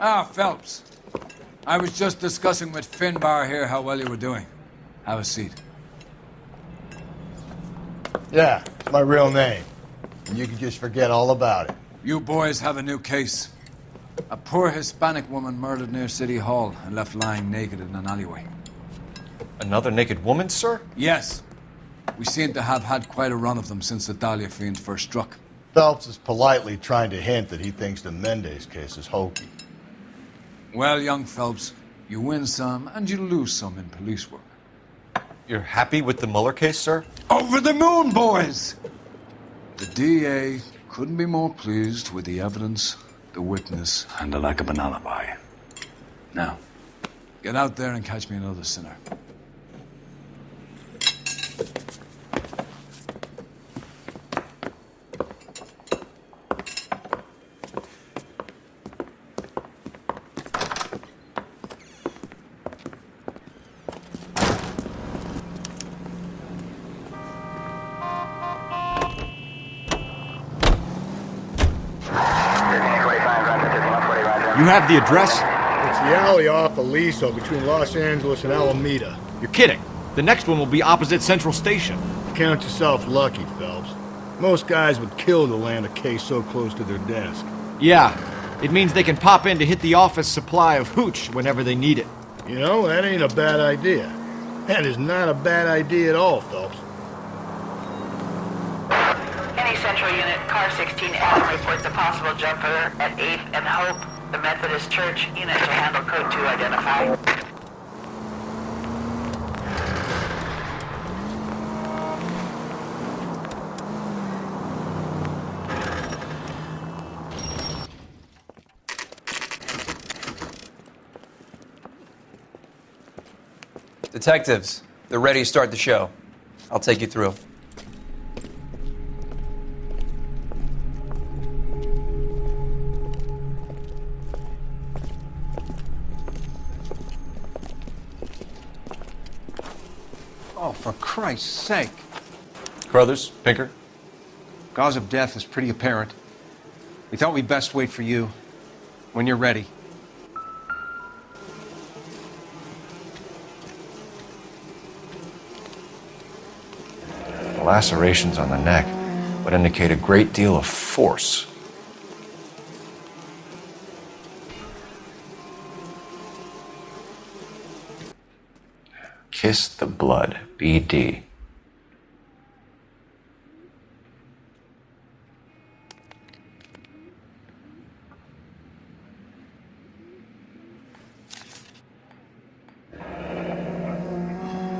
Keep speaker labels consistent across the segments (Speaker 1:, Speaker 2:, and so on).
Speaker 1: Ah, Phelps. I was just discussing with Finbar here how well you were doing. Have a seat.
Speaker 2: Yeah, it's my real name. And you can just forget all about it.
Speaker 1: You boys have a new case. A poor Hispanic woman murdered near City Hall and left lying naked in an alleyway.
Speaker 3: Another naked woman, sir?
Speaker 1: Yes. We seem to have had quite a run of them since the Dahlia fiend first struck.
Speaker 2: Phelps is politely trying to hint that he thinks the Mendez case is hokey.
Speaker 1: Well, young Phelps, you win some and you lose some in police work.
Speaker 3: You're happy with the Mueller case, sir?
Speaker 1: Over the moon, boys! The DA couldn't be more pleased with the evidence, the witness, and the lack of an alibi. Now, get out there and catch me another sinner.
Speaker 3: You have the address?
Speaker 2: It's the alley off Aliso between Los Angeles and Alameda.
Speaker 3: You're kidding. The next one will be opposite Central Station.
Speaker 2: Count yourself lucky, Phelps. Most guys would kill to land a case so close to their desk.
Speaker 3: Yeah, it means they can pop in to hit the office supply of hooch whenever they need it.
Speaker 2: You know, that ain't a bad idea. That is not a bad idea at all, Phelps.
Speaker 4: Any Central Unit, Car 16 Adam reports a possible jumper at 8th and Hope. The Methodist Church unit to handle code 2 identified.
Speaker 5: Detectives, they're ready to start the show. I'll take you through.
Speaker 6: Oh, for Christ's sake.
Speaker 3: Carruthers, Pinker.
Speaker 6: Cause of death is pretty apparent. We thought we'd best wait for you. When you're ready.
Speaker 3: The lacerations on the neck would indicate a great deal of force. Kiss the blood, BD.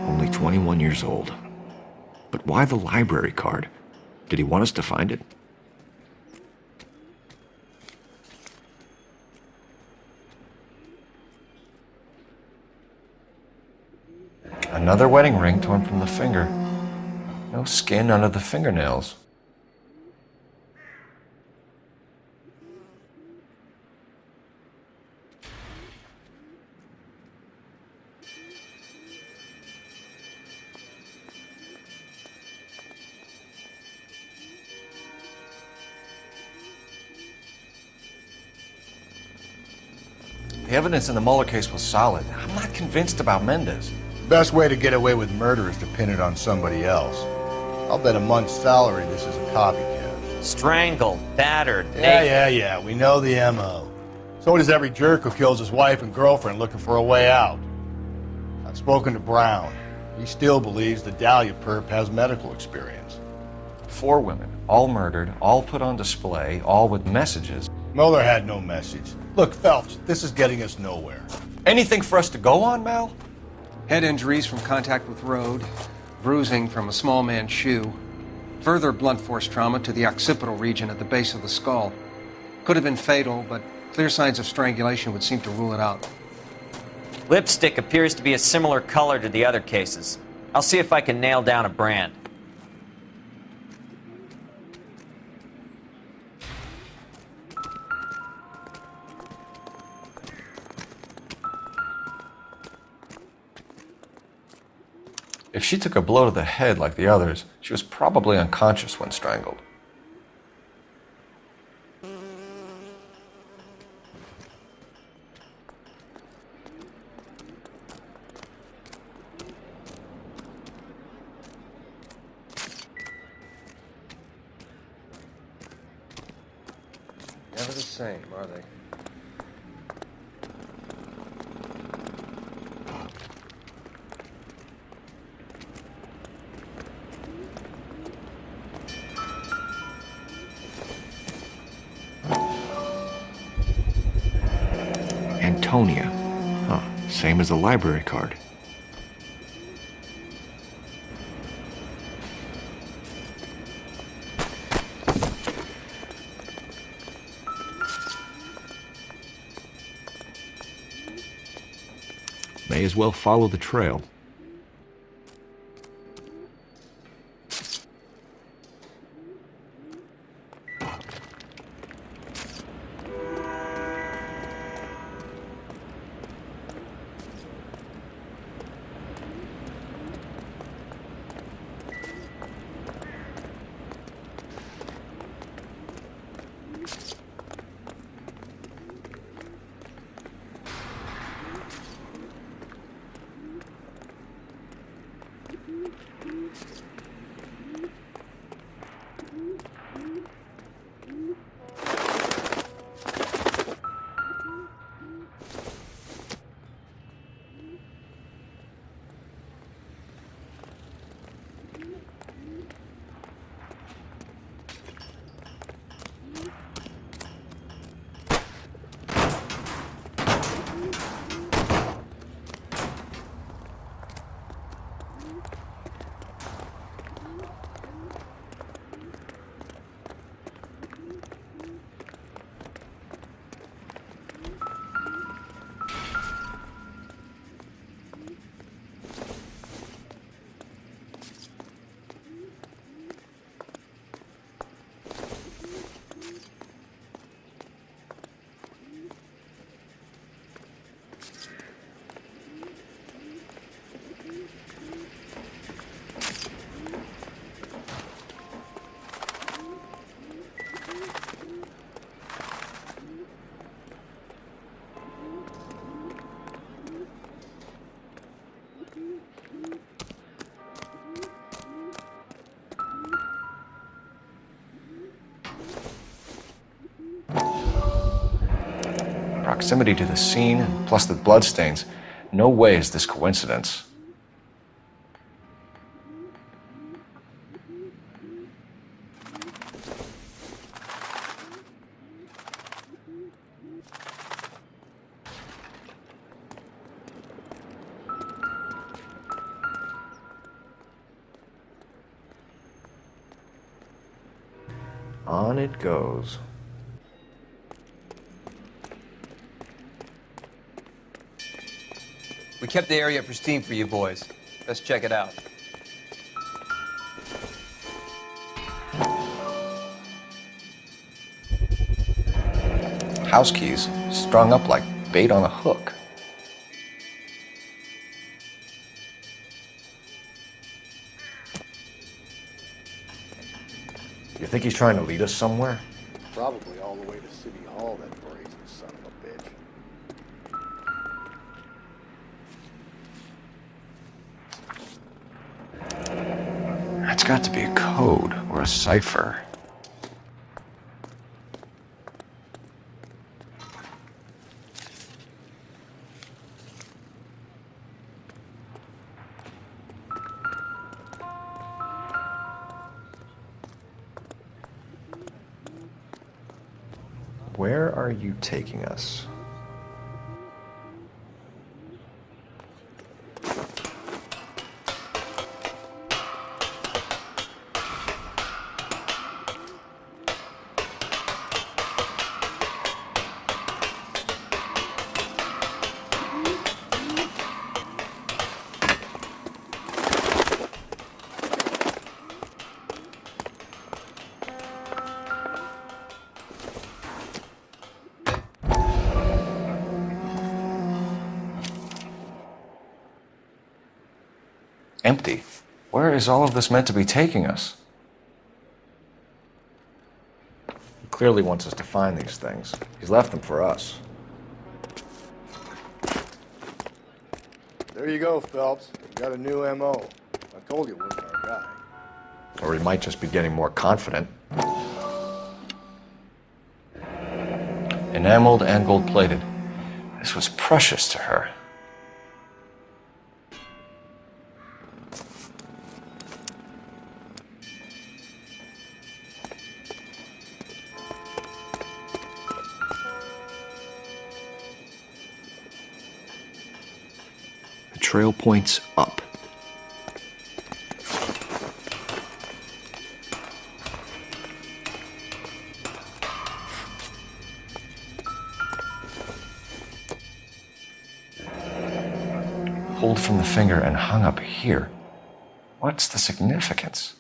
Speaker 3: Only 21 years old. But why the library card? Did he want us to find it? Another wedding ring torn from the finger. No skin under the fingernails. The evidence in the Mueller case was solid. I'm not convinced about Mendez.
Speaker 2: Best way to get away with murder is to pin it on somebody else. I'll bet a month's salary this is a copycat.
Speaker 7: Strangled, battered,
Speaker 2: Yeah, we know the M.O. So does every jerk who kills his wife and girlfriend looking for a way out. I've spoken to Brown. He still believes the Dahlia perp has medical experience.
Speaker 3: 4 women, all murdered, all put on display, all with messages.
Speaker 2: Mueller had no message. Look, Phelps, this is getting us nowhere.
Speaker 3: Anything for us to go on, Mal?
Speaker 6: Head injuries from contact with road, bruising from a small man's shoe, further blunt force trauma to the occipital region at the base of the skull. Could have been fatal, but clear signs of strangulation would seem to rule it out.
Speaker 7: Lipstick appears to be a similar color to the other cases. I'll see if I can nail down a brand.
Speaker 3: If she took a blow to the head like the others, she was probably unconscious when strangled.
Speaker 6: Never the same, are they?
Speaker 3: Antonia. Huh, same as the library card. May as well follow the trail.
Speaker 8: Proximity to the scene, plus the bloodstains. No way is this coincidence.
Speaker 3: On it goes.
Speaker 5: We kept the area pristine for you boys. Let's check it out.
Speaker 8: House keys strung up like bait on a hook.
Speaker 3: You think he's trying to lead us somewhere?
Speaker 2: Probably all the way to City Hall, that brazen son of a bitch.
Speaker 8: That's got to be a code or a cipher.
Speaker 3: Where are you taking us?
Speaker 8: Empty. Where is all of this meant to be taking us?
Speaker 3: He clearly wants us to find these things. He's left them for us.
Speaker 2: There you go, Phelps. You got a new M.O. I told you it wasn't our guy.
Speaker 3: Or he might just be getting more confident.
Speaker 8: enameled and gold-plated. This was precious to her.
Speaker 3: The trail points up.
Speaker 8: Pulled from the finger and hung up here. What's the significance?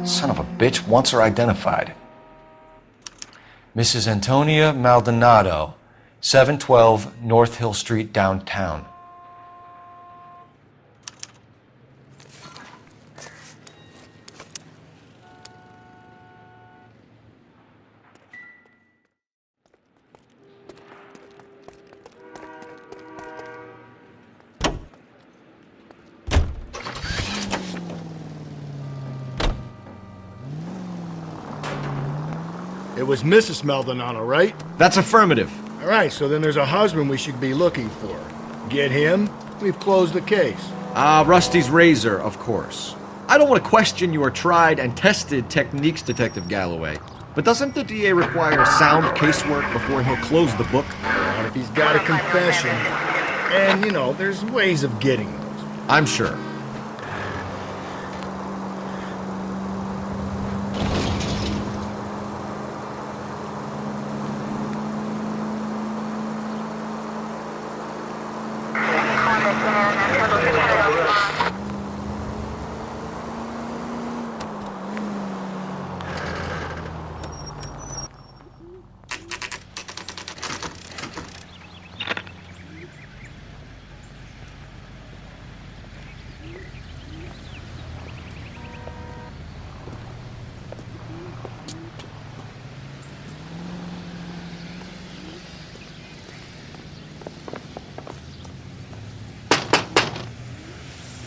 Speaker 8: Son of a bitch wants her identified. Mrs. Antonia Maldonado, 712 North Hill Street, downtown.
Speaker 2: It was Mrs. Maldonado, right?
Speaker 3: That's affirmative.
Speaker 2: All right, so then there's a husband we should be looking for. Get him, we've closed the case.
Speaker 3: Rusty's razor, of course. I don't want to question your tried and tested techniques, Detective Galloway. But doesn't the DA require sound casework before he'll close the book?
Speaker 2: Not if he's got a confession. And, you know, there's ways of getting those.
Speaker 3: I'm sure.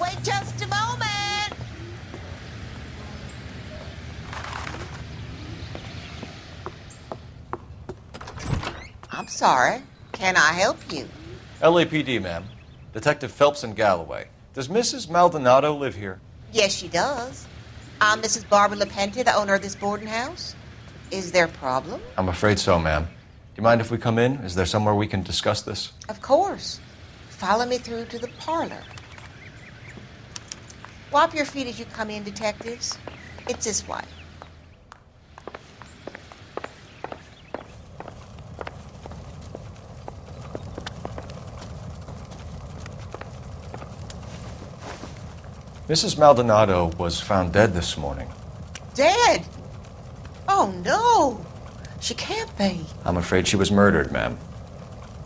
Speaker 9: Wait just a moment. I'm sorry. Can I help you?
Speaker 8: LAPD, ma'am. Detective Phelps and Galloway. Does Mrs. Maldonado live here?
Speaker 9: Yes, she does. I'm Mrs. Barbara LaPenta, the owner of this boarding house. Is there a problem?
Speaker 8: I'm afraid so, ma'am. Do you mind if we come in? Is there somewhere we can discuss this?
Speaker 9: Of course. Follow me through to the parlor. Wipe your feet as you come in, detectives. It's this way.
Speaker 8: Mrs. Maldonado was found dead this morning.
Speaker 9: Dead? Oh, no. She can't be.
Speaker 8: I'm afraid she was murdered, ma'am.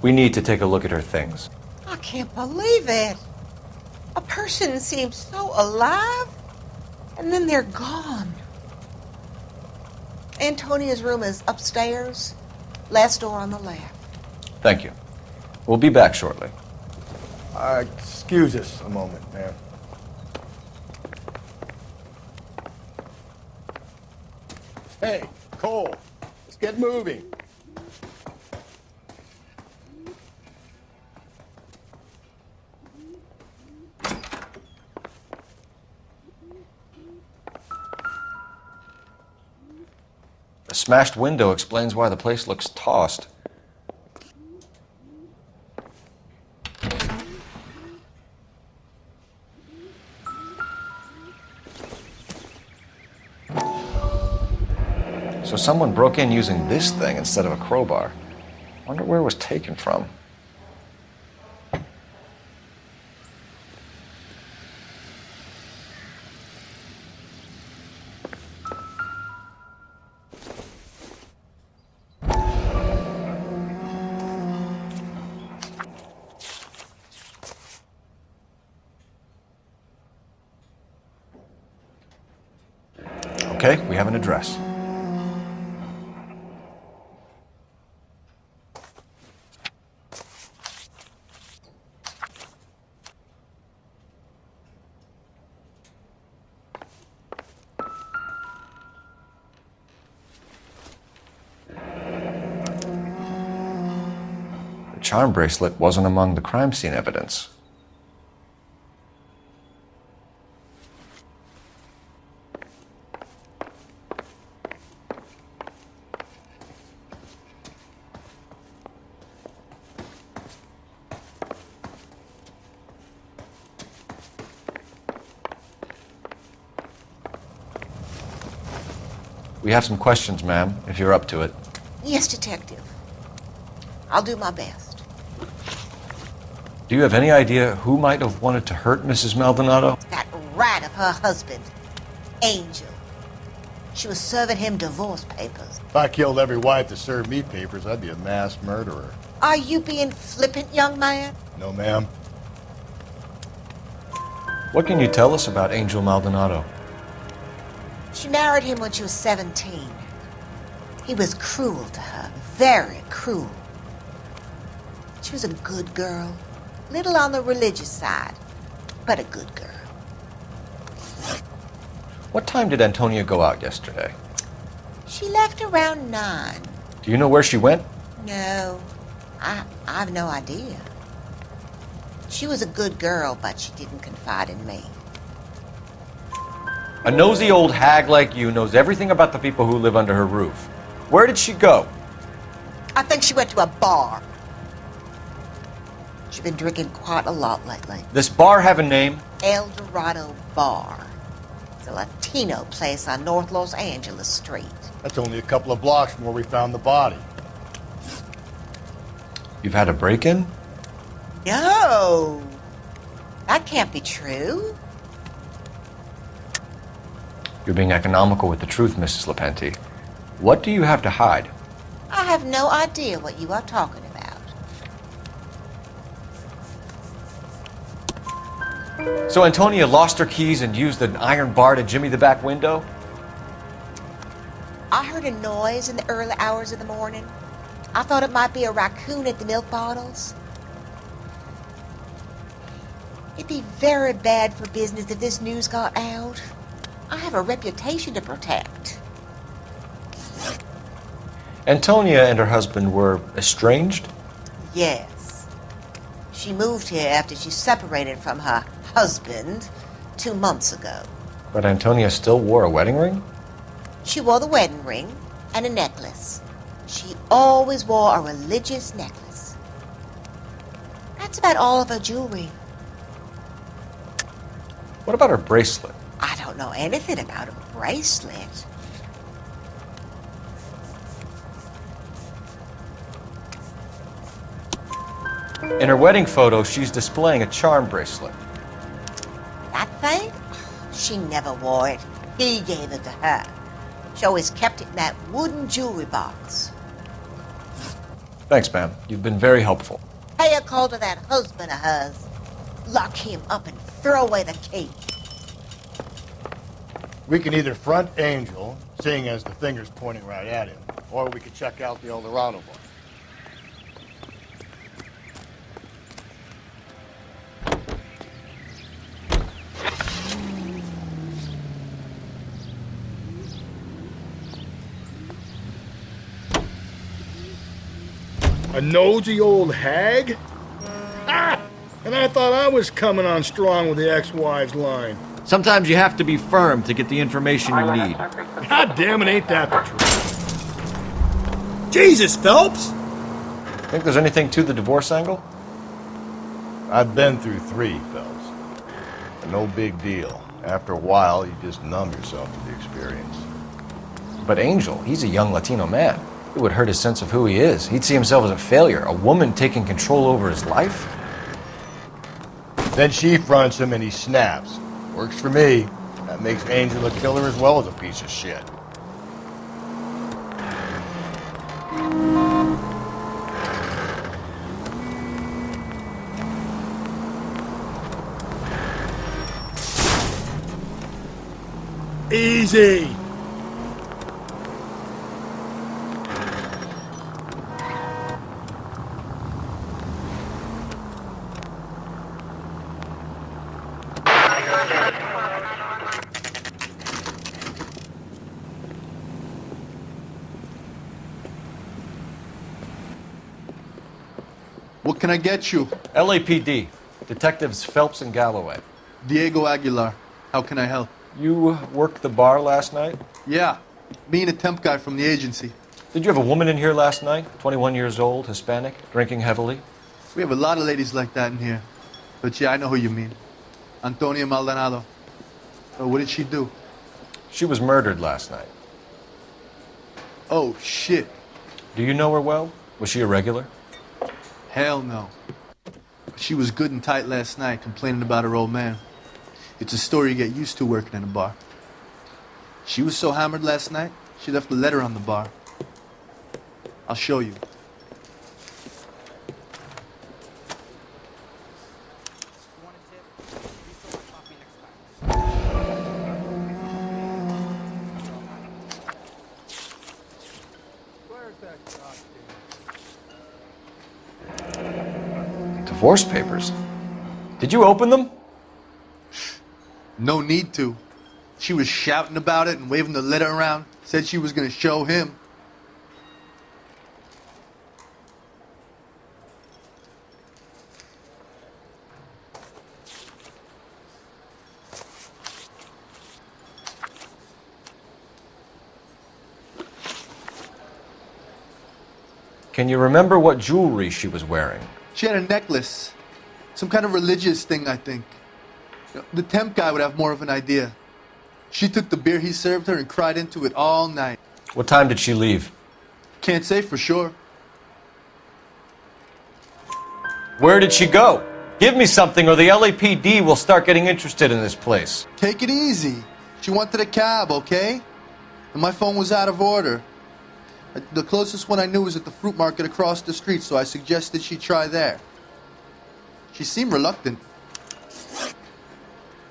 Speaker 8: We need to take a look at her things.
Speaker 9: I can't believe it. A person seems so alive, and then they're gone. Antonia's room is upstairs, last door on the left.
Speaker 8: Thank you. We'll be back shortly.
Speaker 2: Excuse us a moment, ma'am. Hey, Cole, let's get moving.
Speaker 8: The smashed window explains why the place looks tossed. So someone broke in using this thing instead of a crowbar. Wonder where it was taken from. Okay, we have an address. The charm bracelet wasn't among the crime scene evidence. We have some questions, ma'am, if you're up to it.
Speaker 9: Yes, Detective. I'll do my best.
Speaker 8: Do you have any idea who might have wanted to hurt Mrs. Maldonado?
Speaker 9: That rat of her husband, Angel. She was serving him divorce papers.
Speaker 2: If I killed every wife that served me papers, I'd be a mass murderer.
Speaker 9: Are you being flippant, young man?
Speaker 2: No, ma'am.
Speaker 8: What can you tell us about Angel Maldonado?
Speaker 9: She married him when she was 17. He was cruel to her, very cruel. She was a good girl, little on the religious side, but a good girl.
Speaker 8: What time did Antonia go out yesterday?
Speaker 9: She left around 9.
Speaker 8: Do you know where she went?
Speaker 9: No, I have no idea. She was a good girl, but she didn't confide in me.
Speaker 8: A nosy old hag like you knows everything about the people who live under her roof. Where did she go?
Speaker 9: I think she went to a bar. She's been drinking quite a lot lately.
Speaker 8: This bar have a name?
Speaker 9: El Dorado Bar. It's a Latino place on North Los Angeles Street.
Speaker 2: That's only a couple of blocks from where we found the body.
Speaker 8: You've had a break-in?
Speaker 9: No, that can't be true.
Speaker 8: You're being economical with the truth, Mrs. Lepenti. What do you have to hide?
Speaker 9: I have no idea what you are talking about.
Speaker 8: So Antonia lost her keys and used an iron bar to jimmy the back window?
Speaker 9: I heard a noise in the early hours of the morning. I thought it might be a raccoon at the milk bottles. It'd be very bad for business if this news got out. I have a reputation to protect.
Speaker 8: Antonia and her husband were estranged?
Speaker 9: Yes. She moved here after she separated from her husband 2 months ago.
Speaker 8: But Antonia still wore a wedding ring?
Speaker 9: She wore the wedding ring and a necklace. She always wore a religious necklace. That's about all of her jewelry.
Speaker 8: What about her bracelet?
Speaker 9: I don't know anything about a bracelet.
Speaker 8: In her wedding photo, she's displaying a charm bracelet.
Speaker 9: That thing? She never wore it. He gave it to her. She always kept it in that wooden jewelry box.
Speaker 8: Thanks, ma'am. You've been very helpful.
Speaker 9: Pay a call to that husband of hers. Lock him up and throw away the key.
Speaker 2: We can either front Angel, seeing as the finger's pointing right at him, or we could check out the El Dorado bar.
Speaker 10: A nosy old hag? Ah! And I thought I was coming on strong with the ex-wives line.
Speaker 3: Sometimes you have to be firm to get the information you need.
Speaker 10: God damn it, ain't that the truth? Jesus, Phelps!
Speaker 8: Think there's anything to the divorce angle?
Speaker 2: I've been through 3, Phelps. No big deal. After a while, you just numb yourself to the experience.
Speaker 8: But Angel, he's a young Latino man. It would hurt his sense of who he is. He'd see himself as a failure, a woman taking control over his life.
Speaker 2: Then she fronts him and he snaps. Works for me. That makes Angel a killer as well as a piece of shit.
Speaker 10: Easy!
Speaker 2: What can I get you?
Speaker 8: LAPD. Detectives Phelps and Galloway.
Speaker 2: Diego Aguilar. How can I help?
Speaker 8: You worked the bar last night?
Speaker 2: Yeah, me and a temp guy from the agency.
Speaker 8: Did you have a woman in here last night? 21 years old, Hispanic, drinking heavily?
Speaker 2: We have a lot of ladies like that in here. But yeah, I know who you mean. Antonia Maldonado. What did she do?
Speaker 8: She was murdered last night.
Speaker 2: Oh, shit.
Speaker 8: Do you know her well? Was she a regular?
Speaker 2: Hell no. She was good and tight last night, complaining about her old man. It's a story you get used to working in a bar. She was so hammered last night, she left a letter on the bar. I'll show you.
Speaker 8: Divorce papers. Did you open them?
Speaker 2: No need to. She was shouting about it and waving the letter around. Said she was going to show him.
Speaker 8: Can you remember what jewelry she was wearing?
Speaker 2: She had a necklace. Some kind of religious thing, I think. The temp guy would have more of an idea. She took the beer he served her and cried into it all night.
Speaker 8: What time did she leave?
Speaker 2: Can't say for sure.
Speaker 8: Where did she go? Give me something or the LAPD will start getting interested in this place.
Speaker 2: Take it easy. She wanted a cab, okay? And my phone was out of order. The closest one I knew was at the fruit market across the street, so I suggested she try there. She seemed reluctant.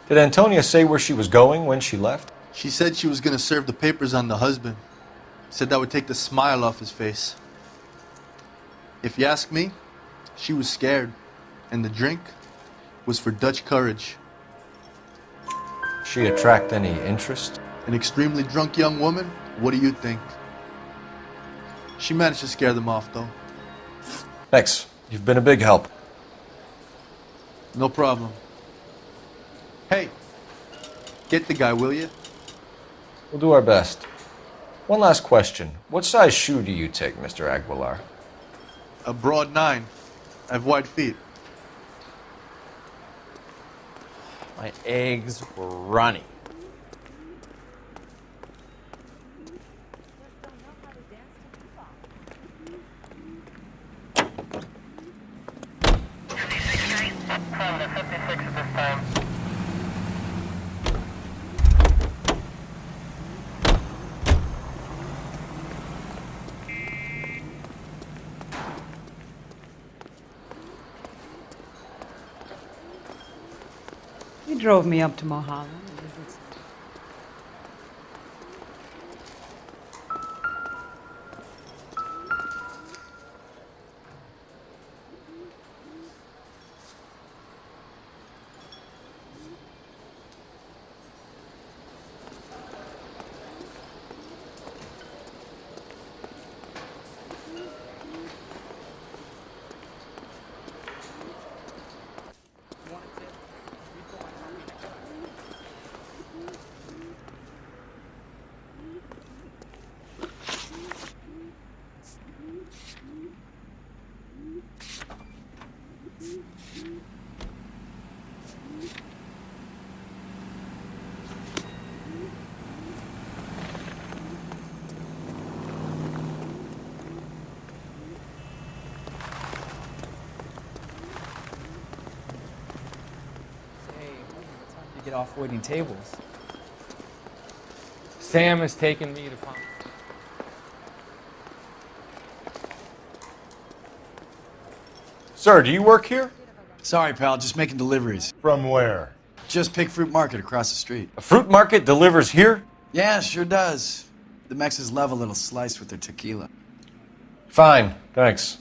Speaker 8: Did Antonia say where she was going when she left?
Speaker 2: She said she was going to serve the papers on the husband. Said that would take the smile off his face. If you ask me, she was scared. And the drink was for Dutch courage.
Speaker 8: She attract any interest?
Speaker 2: An extremely drunk young woman? What do you think? She managed to scare them off, though.
Speaker 8: Thanks. You've been a big help.
Speaker 2: No problem. Hey, get the guy, will you?
Speaker 8: We'll do our best. One last question. What size shoe do you take, Mr. Aguilar?
Speaker 2: A broad 9. I have wide feet.
Speaker 11: My eggs were runny.
Speaker 12: He drove me up to Mulholland.
Speaker 11: Get off waiting tables. Sam has taken me to find.
Speaker 8: Sir, do you work here?
Speaker 1: Sorry, pal, just making deliveries.
Speaker 10: From where?
Speaker 1: Just Pig Fruit Market across the street.
Speaker 8: A fruit market delivers here?
Speaker 1: Yeah, sure does. The Mexes love a little slice with their tequila.
Speaker 8: Fine, thanks.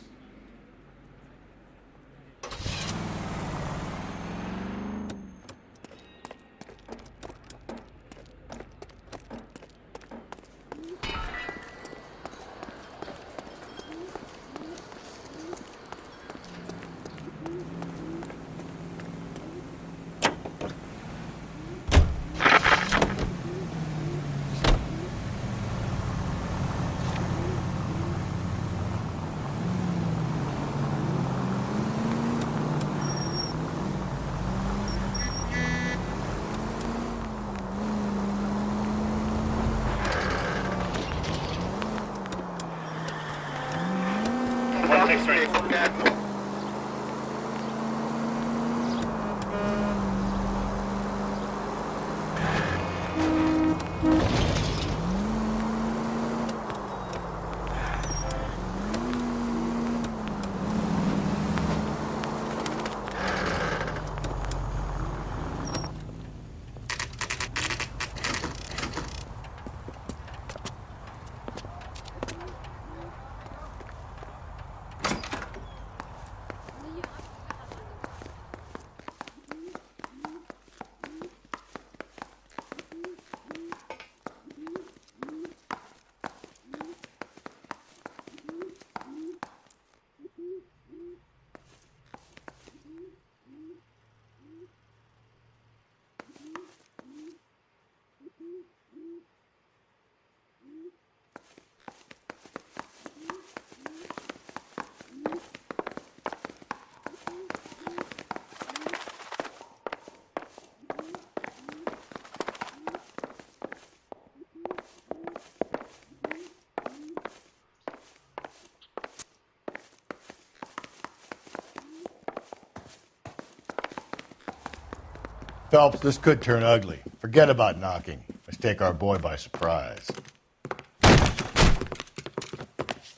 Speaker 2: Phelps, this could turn ugly. Forget about knocking. Let's take our boy by surprise.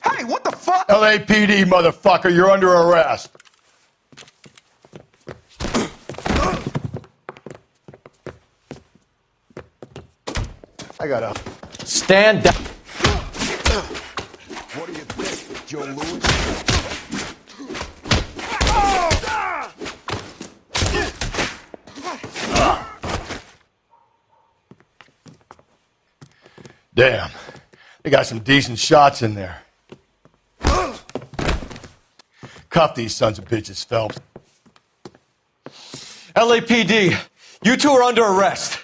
Speaker 13: Hey, what the fuck?
Speaker 2: LAPD, motherfucker, you're under arrest. I gotta...
Speaker 8: Stand down.
Speaker 1: What do you think, Joe Louis?
Speaker 2: Damn. They got some decent shots in there. Cuff these sons of bitches, Phelps.
Speaker 8: LAPD, you two are under arrest.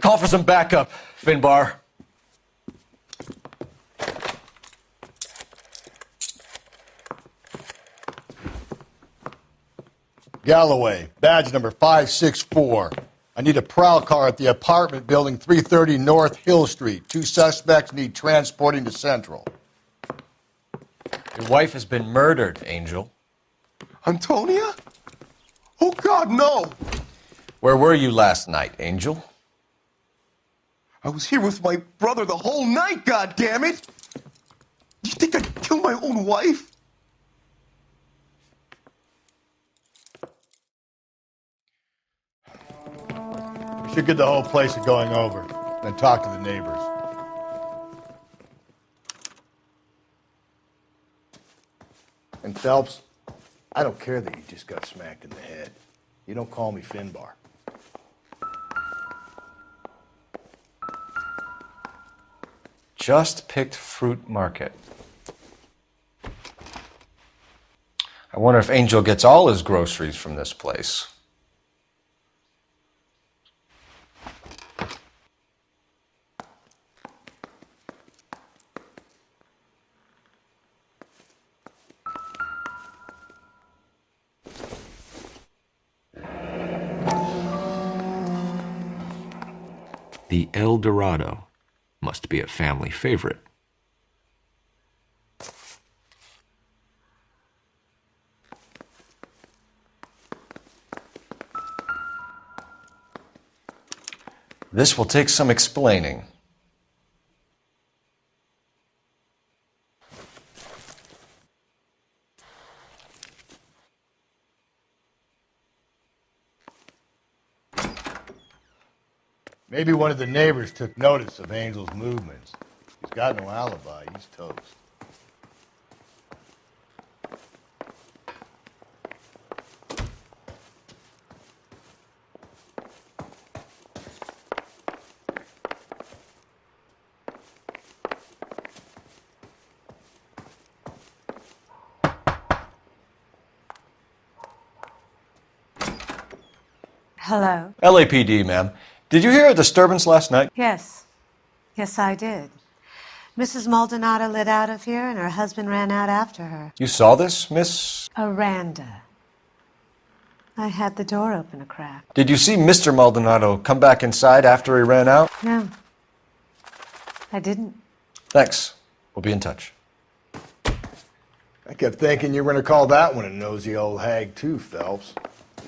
Speaker 8: Call for some backup, Finbar.
Speaker 2: Galloway, badge number 564. I need a prowl car at the apartment building 330 North Hill Street. 2 suspects need transporting to Central.
Speaker 8: Your wife has been murdered, Angel.
Speaker 13: Antonia? Oh, God, no!
Speaker 8: Where were you last night, Angel?
Speaker 13: I was here with my brother the whole night, goddammit! You think I'd kill my own wife?
Speaker 2: We should get the whole place going over, then talk to the neighbors. And Phelps, I don't care that you just got smacked in the head. You don't call me Finbar.
Speaker 8: Just picked Fruit Market. I wonder if Angel gets all his groceries from this place.
Speaker 3: The El Dorado must be a family favorite.
Speaker 8: This will take some explaining.
Speaker 2: Maybe one of the neighbors took notice of Angel's movements. He's got no alibi. He's toast.
Speaker 12: Hello?
Speaker 8: LAPD, ma'am. Did you hear a disturbance last night?
Speaker 9: Yes. Yes, I did. Mrs. Maldonado lit out of here, and her husband ran out after her.
Speaker 8: You saw this, Miss?
Speaker 9: Aranda. I had the door open a crack.
Speaker 8: Did you see Mr. Maldonado come back inside after he ran out?
Speaker 9: No. I didn't.
Speaker 8: Thanks. We'll be in touch.
Speaker 2: I kept thinking you were going to call that one a nosy old hag too, Phelps.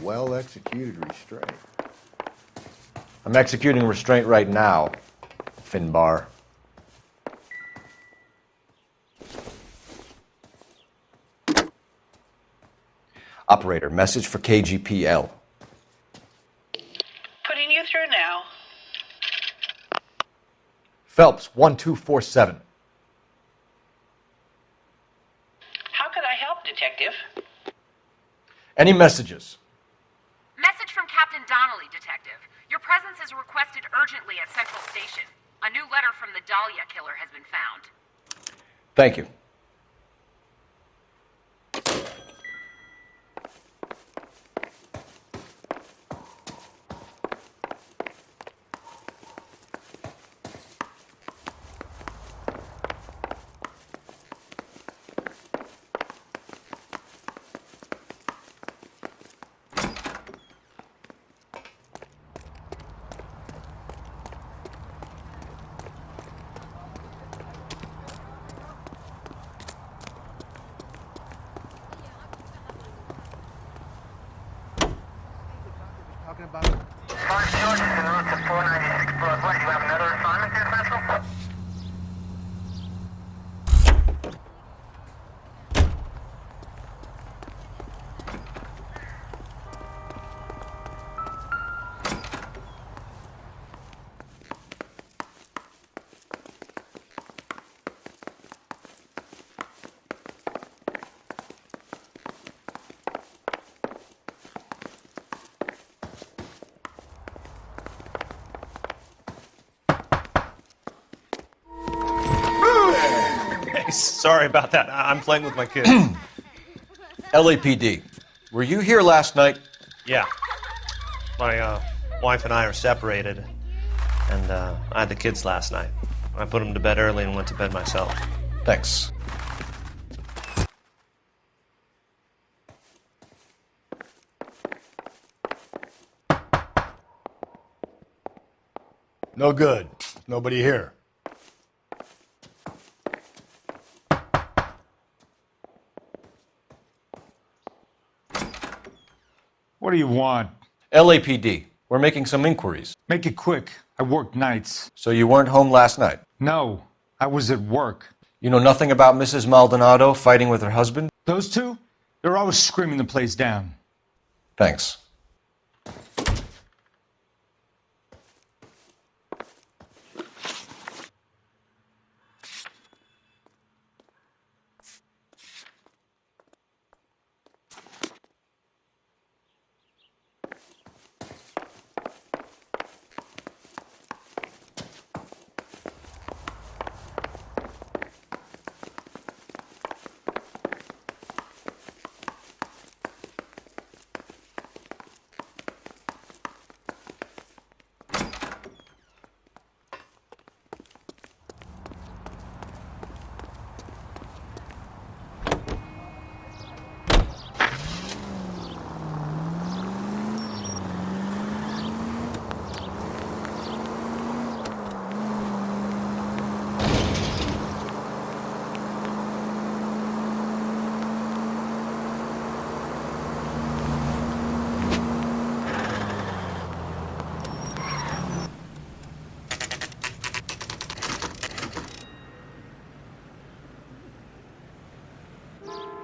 Speaker 2: Well-executed restraint.
Speaker 8: I'm executing restraint right now, Finbar. Operator, message for KGPL.
Speaker 4: Putting you through now.
Speaker 8: Phelps, 1247.
Speaker 4: How could I help, Detective?
Speaker 8: Any messages?
Speaker 14: Message from Captain Donnelly, Detective. Your presence is requested urgently at Central Station. A new letter from the Dahlia killer has been found.
Speaker 8: Thank you.
Speaker 2: talking about?
Speaker 4: Mark George is en route to 496 Broadway. Do you have another assignment there, Central?
Speaker 15: Sorry about that. I'm playing with my kids.
Speaker 8: LAPD, were you here last night?
Speaker 15: Yeah. My wife and I are separated, and I had the kids last night. I put them to bed early and went to bed myself.
Speaker 8: Thanks.
Speaker 2: No good. Nobody here.
Speaker 16: What do you want?
Speaker 8: LAPD, we're making some inquiries.
Speaker 16: Make it quick. I work nights.
Speaker 8: So you weren't home last night?
Speaker 16: No, I was at work.
Speaker 8: You know nothing about Mrs. Maldonado fighting with her husband?
Speaker 16: Those two? They're always screaming the place down.
Speaker 8: Thanks.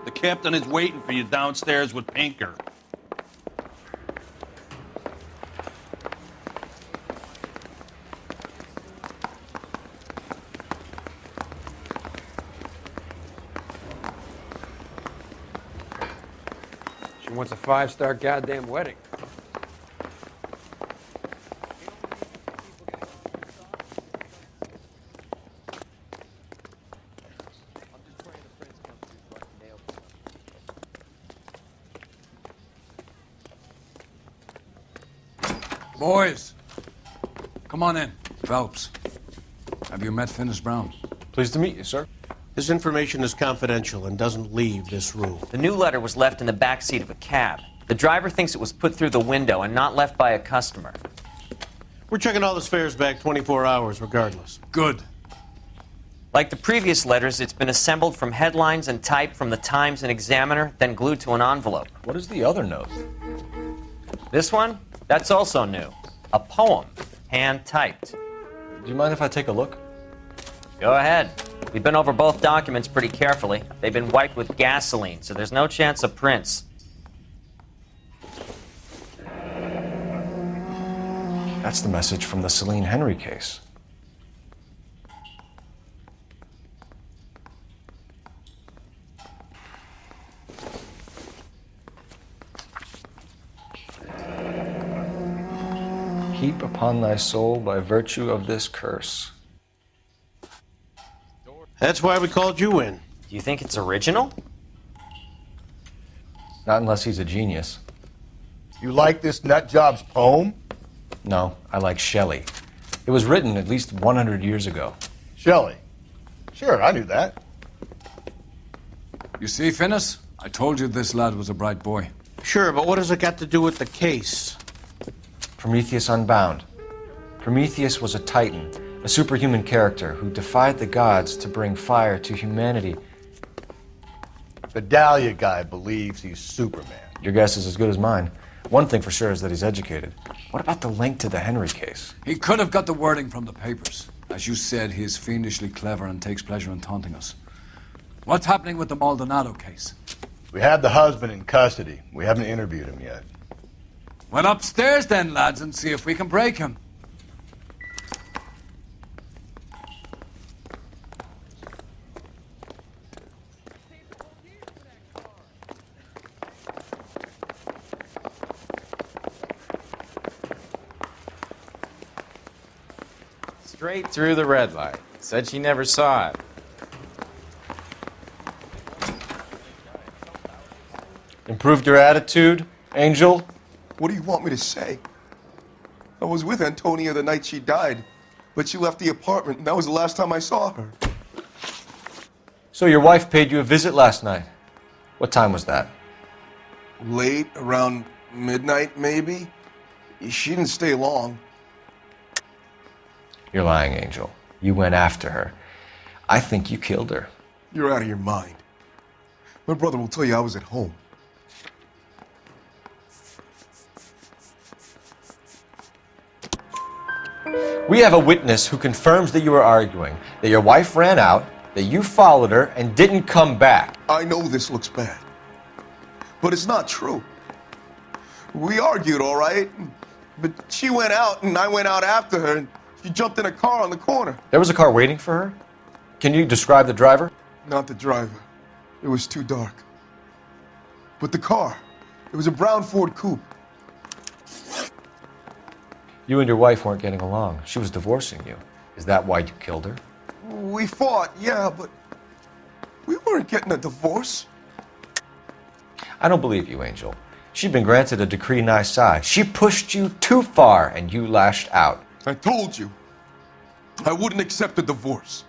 Speaker 17: The captain is waiting for you downstairs with Pinker.
Speaker 11: She wants a 5-star goddamn wedding.
Speaker 1: Boys, come on in. Phelps, have you met Finis Brown?
Speaker 8: Pleased to meet you, sir.
Speaker 13: This information is confidential and doesn't leave this room.
Speaker 7: The new letter was left in the back seat of a cab. The driver thinks it was put through the window and not left by a customer.
Speaker 13: We're checking all the fares back 24 hours regardless.
Speaker 1: Good.
Speaker 7: Like the previous letters, it's been assembled from headlines and typed from the Times and Examiner, then glued to an envelope.
Speaker 8: What is the other note?
Speaker 7: This one? That's also new. A poem, hand-typed.
Speaker 8: Do you mind if I take a look?
Speaker 7: Go ahead. We've been over both documents pretty carefully. They've been wiped with gasoline, so there's no chance of prints.
Speaker 8: That's the message from the Celine Henry case. Heap upon thy soul by virtue of this curse.
Speaker 13: That's why we called you in.
Speaker 7: Do you think it's original?
Speaker 8: Not unless he's a genius.
Speaker 2: You like this nutjob's poem?
Speaker 8: No, I like Shelley. It was written at least 100 years ago.
Speaker 2: Shelley? Sure, I knew that.
Speaker 1: You see, Finis? I told you this lad was a bright boy.
Speaker 13: Sure, but what has it got to do with the case?
Speaker 8: Prometheus Unbound. Prometheus was a titan, a superhuman character who defied the gods to bring fire to humanity.
Speaker 2: The Dahlia guy believes he's Superman.
Speaker 8: Your guess is as good as mine. One thing for sure is that he's educated. What about the link to the Henry case?
Speaker 1: He could have got the wording from the papers. As you said, he is fiendishly clever and takes pleasure in taunting us. What's happening with the Maldonado case?
Speaker 2: We have the husband in custody. We haven't interviewed him yet.
Speaker 1: Well, upstairs then, lads, and see if we can break him.
Speaker 18: Straight through the red light. Said she never saw it.
Speaker 8: Improved your attitude, Angel?
Speaker 13: What do you want me to say? I was with Antonia the night she died, but she left the apartment, and that was the last time I saw her.
Speaker 8: So your wife paid you a visit last night. What time was that?
Speaker 13: Late, around midnight, maybe? She didn't stay long.
Speaker 8: You're lying, Angel. You went after her. I think you killed her.
Speaker 13: You're out of your mind. My brother will tell you I was at home.
Speaker 8: We have a witness who confirms that you were arguing, that your wife ran out, that you followed her, and didn't come back.
Speaker 13: I know this looks bad, but it's not true. We argued, all right, but she went out and I went out after her, and she jumped in a car on the corner.
Speaker 8: There was a car waiting for her? Can you describe the driver?
Speaker 13: Not the driver. It was too dark. But the car, it was a brown Ford coupe.
Speaker 8: You and your wife weren't getting along. She was divorcing you. Is that why you killed her?
Speaker 13: We fought, yeah, but we weren't getting a divorce.
Speaker 8: I don't believe you, Angel. She'd been granted a decree nisi. She pushed you too far, and you lashed out.
Speaker 13: I told you, I wouldn't accept a divorce.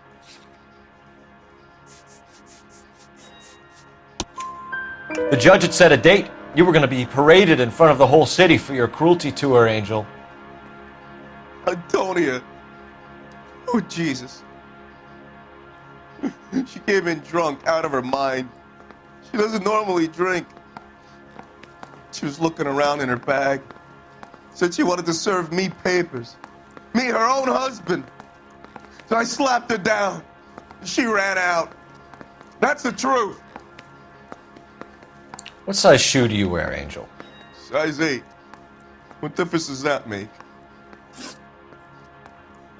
Speaker 8: The judge had set a date. You were going to be paraded in front of the whole city for your cruelty to her, Angel.
Speaker 13: Antonia. Oh, Jesus. She came in drunk, out of her mind. She doesn't normally drink. She was looking around in her bag. Said she wanted to serve me papers. Me, her own husband. So I slapped her down. She ran out. That's the truth.
Speaker 8: What size shoe do you wear, Angel?
Speaker 13: Size 8. What difference does that make?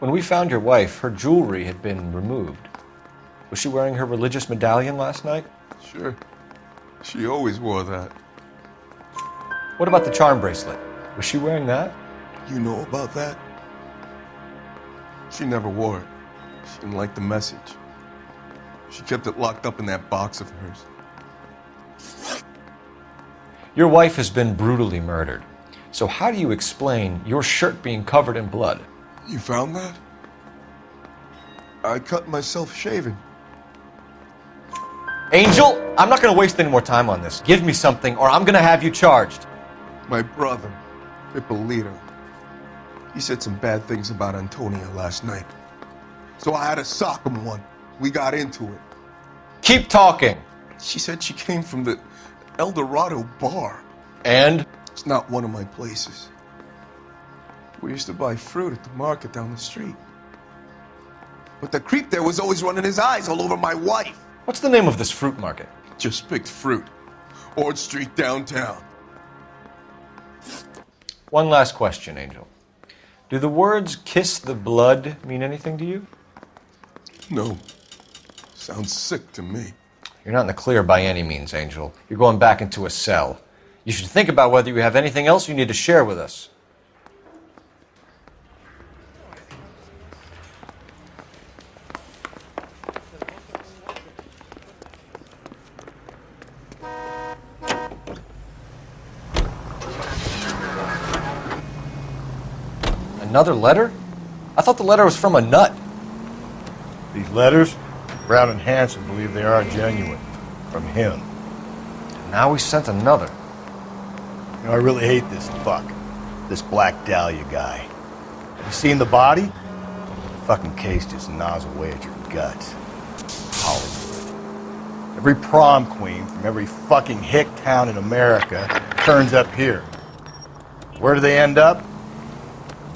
Speaker 8: When we found your wife, her jewelry had been removed. Was she wearing her religious medallion last night?
Speaker 13: Sure. She always wore that.
Speaker 8: What about the charm bracelet? Was she wearing that?
Speaker 13: You know about that? She never wore it. She didn't like the message. She kept it locked up in that box of hers.
Speaker 8: Your wife has been brutally murdered. So how do you explain your shirt being covered in blood?
Speaker 13: You found that? I cut myself shaving.
Speaker 8: Angel, I'm not going to waste any more time on this. Give me something or I'm going to have you charged.
Speaker 13: My brother, Ippolito, he said some bad things about Antonia last night. So I had to sock him one. We got into it.
Speaker 8: Keep talking.
Speaker 13: She said she came from the El Dorado bar.
Speaker 8: And?
Speaker 13: It's not one of my places. We used to buy fruit at the market down the street. But the creep there was always running his eyes all over my wife.
Speaker 8: What's the name of this fruit market?
Speaker 13: Just picked fruit. Ord Street downtown.
Speaker 8: One last question, Angel. Do the words kiss the blood mean anything to you?
Speaker 13: No. Sounds sick to me.
Speaker 8: You're not in the clear by any means, Angel. You're going back into a cell. You should think about whether you have anything else you need to share with us. Another letter? I thought the letter was from a nut.
Speaker 2: These letters, Brown and Hanson believe they are genuine. From him.
Speaker 8: And now we sent another.
Speaker 2: You know, I really hate this fuck. This Black Dahlia guy. Have you seen the body? The fucking case just gnaws away at your guts. Hollywood. Every prom queen from every fucking hick town in America turns up here. Where do they end up?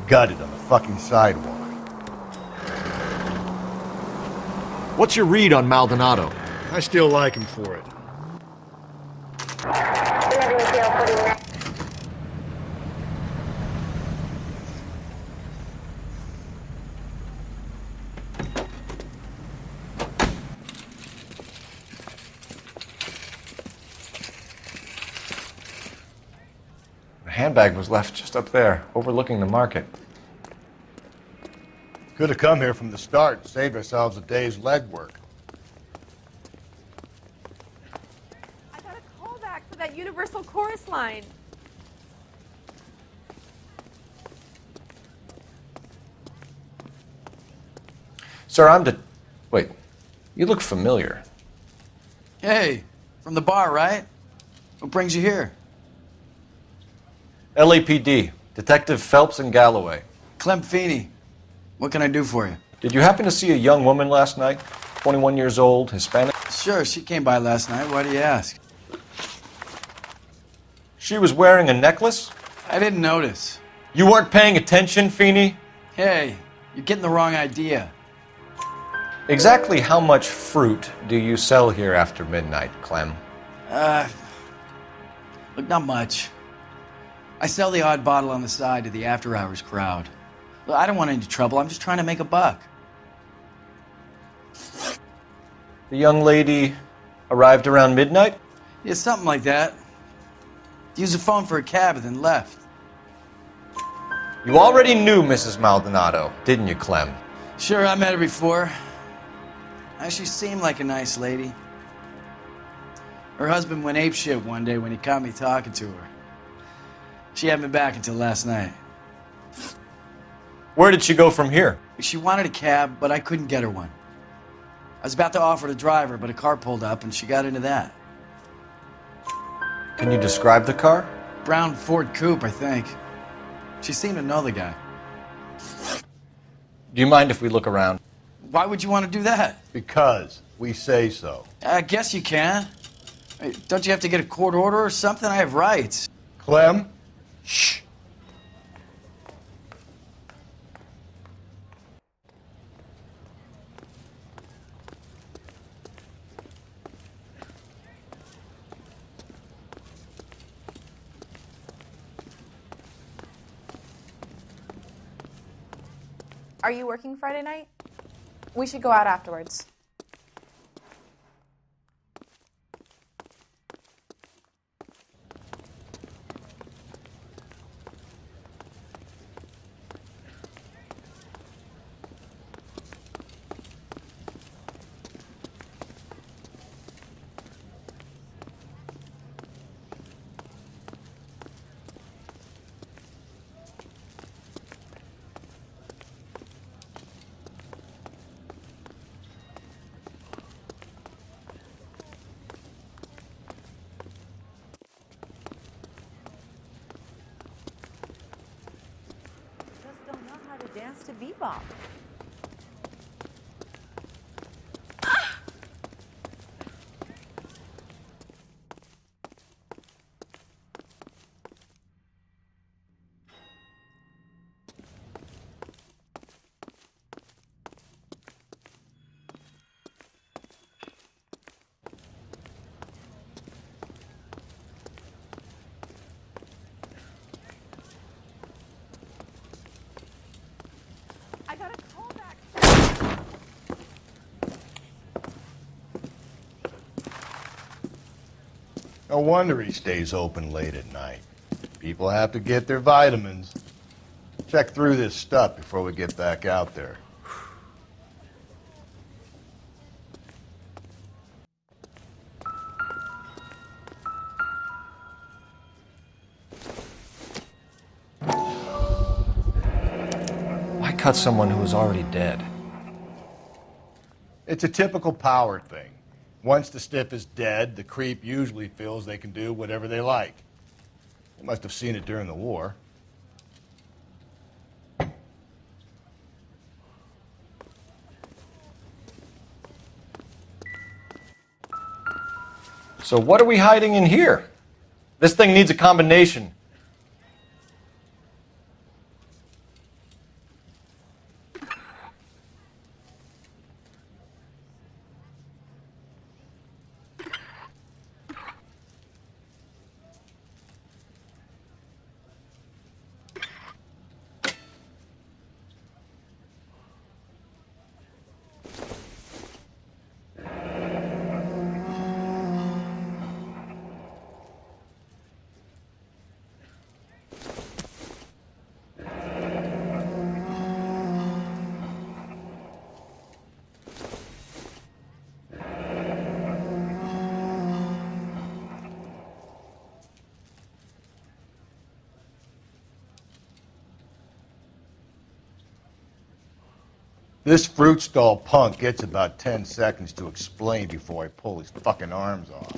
Speaker 2: Gutted on the fucking sidewalk.
Speaker 3: What's your read on Maldonado?
Speaker 10: I still like him for it.
Speaker 8: The handbag was left just up there, overlooking the market.
Speaker 2: Could have come here from the start and saved ourselves a day's legwork.
Speaker 19: I got a call back for that Universal Chorus line.
Speaker 8: Sir, Wait, you look familiar.
Speaker 5: Hey, from the bar, right? What brings you here?
Speaker 8: LAPD, Detective Phelps and Galloway.
Speaker 5: Clem Feeney. What can I do for you?
Speaker 8: Did you happen to see a young woman last night? 21 years old, Hispanic?
Speaker 5: Sure, she came by last night. Why do you ask?
Speaker 8: She was wearing a necklace?
Speaker 5: I didn't notice.
Speaker 8: You weren't paying attention, Feeney?
Speaker 5: Hey, you're getting the wrong idea.
Speaker 8: Exactly how much fruit do you sell here after midnight, Clem?
Speaker 5: Look, not much. I sell the odd bottle on the side to the after-hours crowd. Look, I don't want any trouble. I'm just trying to make a buck.
Speaker 8: The young lady arrived around midnight?
Speaker 5: Yeah, something like that. Used the phone for a cab and then left.
Speaker 8: You already knew Mrs. Maldonado, didn't you, Clem?
Speaker 5: Sure, I met her before. She seemed like a nice lady. Her husband went apeshit one day when he caught me talking to her. She hadn't been back until last night.
Speaker 8: Where did she go from here?
Speaker 5: She wanted a cab, but I couldn't get her one. I was about to offer to drive her, but a car pulled up and she got into that.
Speaker 8: Can you describe the car?
Speaker 5: Brown Ford Coupe, I think. She seemed to know the guy.
Speaker 8: Do you mind if we look around?
Speaker 5: Why would you want to do that?
Speaker 2: Because we say so.
Speaker 5: I guess you can. Hey, don't you have to get a court order or something? I have rights.
Speaker 2: Clem? Shh.
Speaker 19: Are you working Friday night? We should go out afterwards. Dance to bebop. I got a call back.
Speaker 2: No wonder he stays open late at night. People have to get their vitamins. Check through this stuff before we get back out there.
Speaker 8: Why cut someone who was already dead?
Speaker 2: It's a typical power thing. Once the stiff is dead, the creep usually feels they can do whatever they like. They must have seen it during the war.
Speaker 8: So what are we hiding in here? This thing needs a combination.
Speaker 2: This fruit stall punk gets about 10 seconds to explain before I pull his fucking arms off.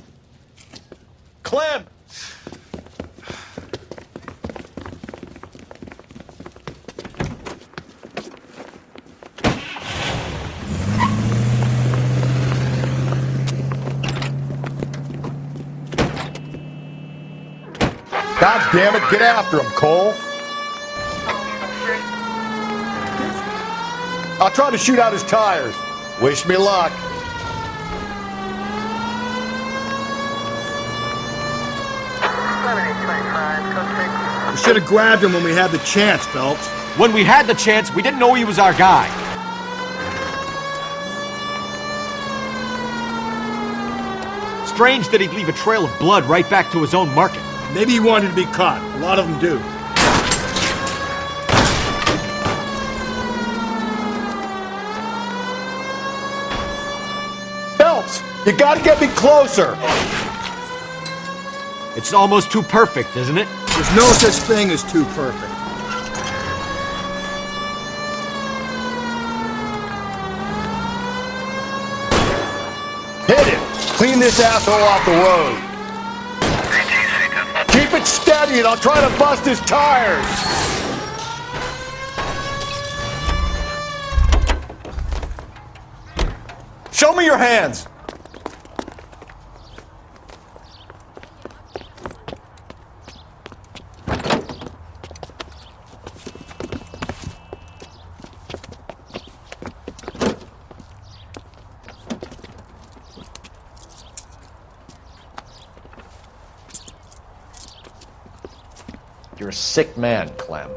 Speaker 2: Clem! God damn it, get after him, Cole! I'll try to shoot out his tires. Wish me luck.
Speaker 10: We should have grabbed him when we had the chance, Phelps.
Speaker 3: When we had the chance, we didn't know he was our guy. Strange that he'd leave a trail of blood right back to his own market.
Speaker 10: Maybe he wanted to be caught. A lot of them do.
Speaker 2: Phelps, you gotta get me closer.
Speaker 3: It's almost too perfect, isn't it?
Speaker 10: There's no such thing as too perfect.
Speaker 2: Hit it! Clean this asshole off the road. Keep it steady and I'll try to bust his tires.
Speaker 3: Show me your hands! You're a sick man, Clem.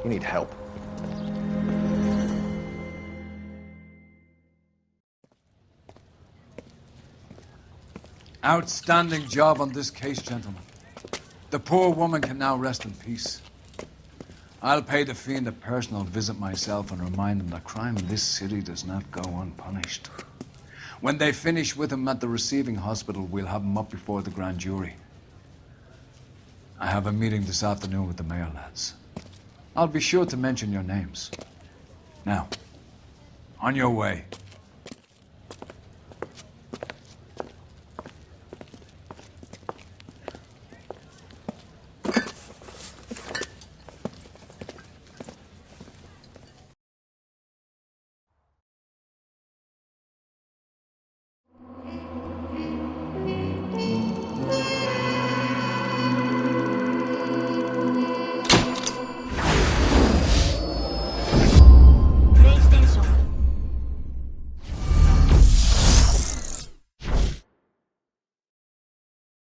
Speaker 3: You need help.
Speaker 1: Outstanding job on this case, gentlemen. The poor woman can now rest in peace. I'll pay the fiend a personal visit myself and remind him that crime in this city does not go unpunished. When they finish with him at the receiving hospital, we'll have him up before the grand jury. I have a meeting this afternoon with the mayor lads. I'll be sure to mention your names. Now, on your way.